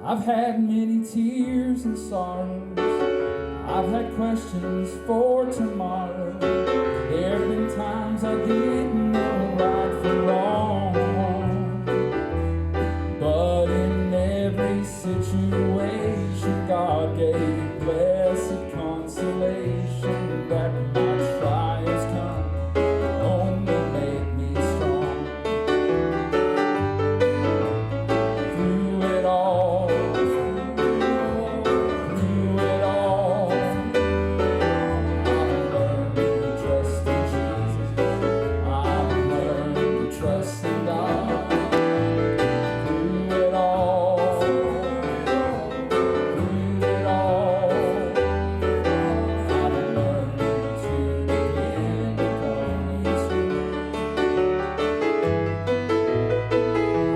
I've had many tears and sorrows. I've had questions for tomorrow. There have been times I didn't know right from wrong. But in every situation, God gave blessed consolation that my trials come only make me strong. Through it all, I've learned to trust in Jesus. I've learned to trust in God. Through it all, I've learned to depend upon His word.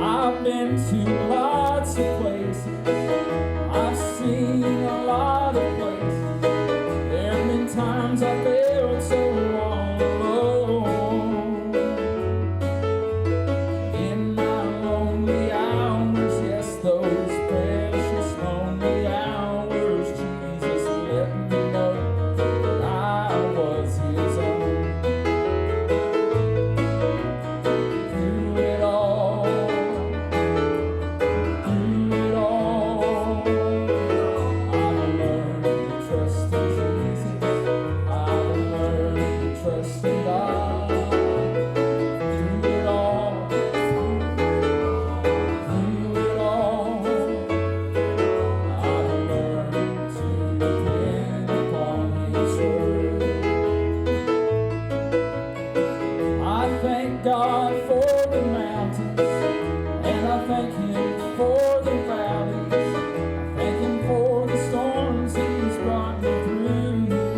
I've been to lots of places. I've seen a lot of places. There have been times I felt so all alone. In my lonely hours, yes, those precious lonely hours, Jesus let me know that I was His own. Through it all, I've learned to trust in Jesus. I've learned to trust in God. Through it all, I've learned to depend upon His word. I thank God for the mountains, and I thank Him for the valleys. I thank Him for the storms He's brought me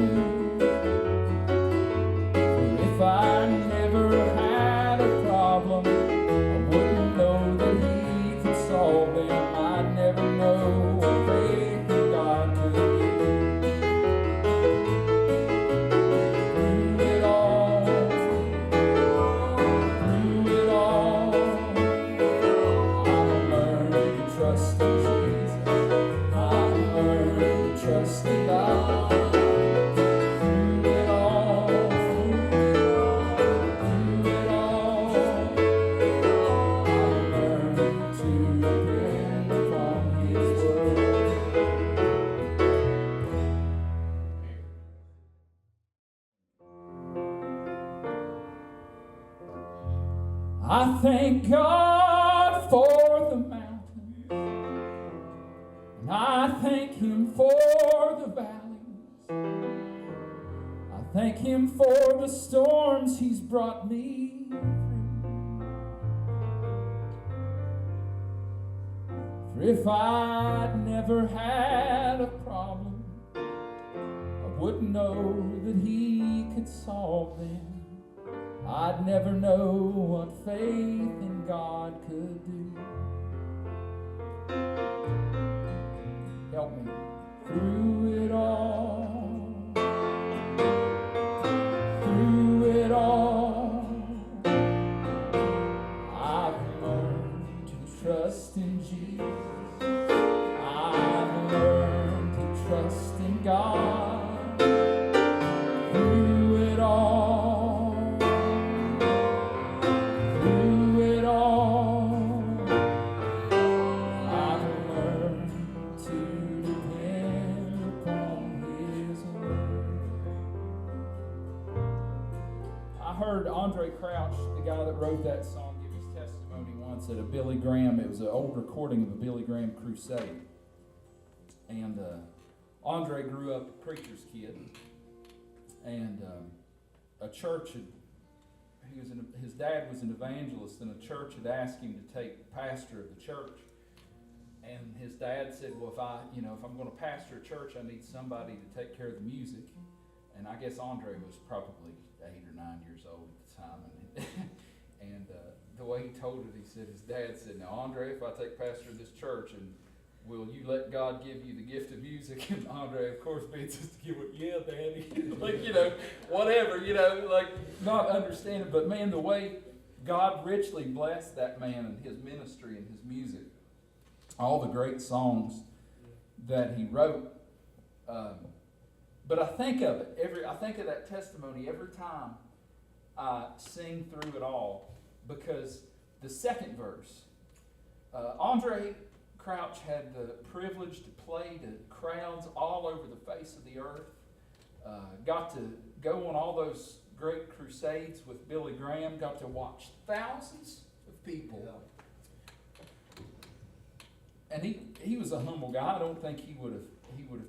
through. For if I never had a problem, I wouldn't know that He could solve them. I'd never know what faith in God could do. Through it all, I've learned to trust in Jesus. I've learned to trust in God. Through it all, I've learned to depend upon His word. I thank God for the mountains, and I thank Him for the valleys. I thank Him for the storms He's brought me through. For if I'd never had a problem, I wouldn't know that He could solve them. I'd never know what faith in God could do. Help me. Through it all, I've learned to trust in Jesus. I've learned to trust in God. Through it all, I've learned to depend upon His word. I heard Andre Crouch, the guy that wrote that song, give his testimony once at a Billy Graham. It was an old recording of a Billy Graham crusade. And Andre grew up a preacher's kid. And a church had, his dad was an evangelist, and a church had asked him to take pastor of the church. And his dad said, well, if I'm going to pastor a church, I need somebody to take care of the music. And I guess Andre was probably 8 or 9 years old at the time. And the way he told it, he said, his dad said, now, Andre, if I take pastor of this church, and will you let God give you the gift of music? And Andre, of course, being just to give it, yeah, Daddy. Like, whatever, like not understanding. But man, the way God richly blessed that man and his ministry and his music. all the great songs that he wrote. But I think of it I think of that testimony every time I sing through it all, because the second verse, Andre Crouch had the privilege to play to crowds all over the face of the earth. Got to go on all those great crusades with Billy Graham. Got to watch thousands of people. Yeah. And he was a humble guy. I don't think he would have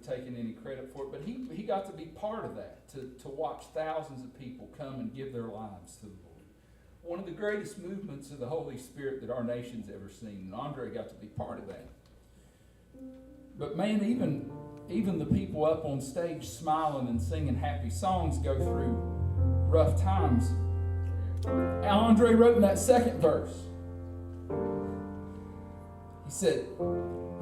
taken any credit for it, but he got to be part of that, to watch thousands of people come and give their lives to the Lord. One of the greatest movements of the Holy Spirit that our nation's ever seen, and Andre got to be part of that. But man, even the people up on stage smiling and singing happy songs go through rough times. Andre wrote in that second verse, he said,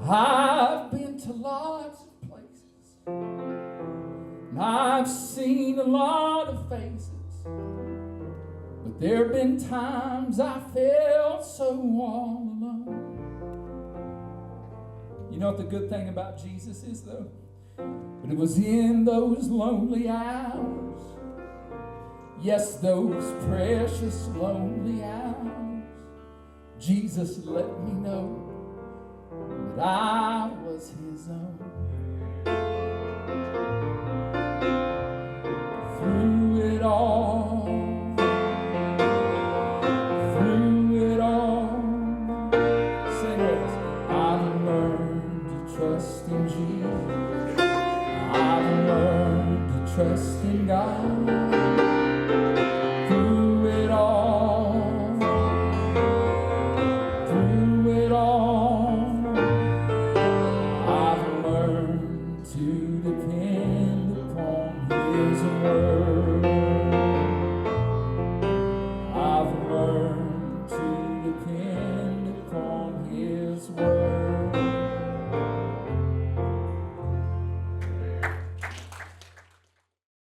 I've been to lots of places, and I've seen a lot of faces, but there have been times I felt so all alone. You know what the good thing about Jesus is, though? But it was in those lonely hours, yes, those precious lonely hours, Jesus let me know that I was his own. Through it all, sing with us. I've learned to trust in Jesus. I've learned to trust in God. Through it all, I've learned to depend upon his word.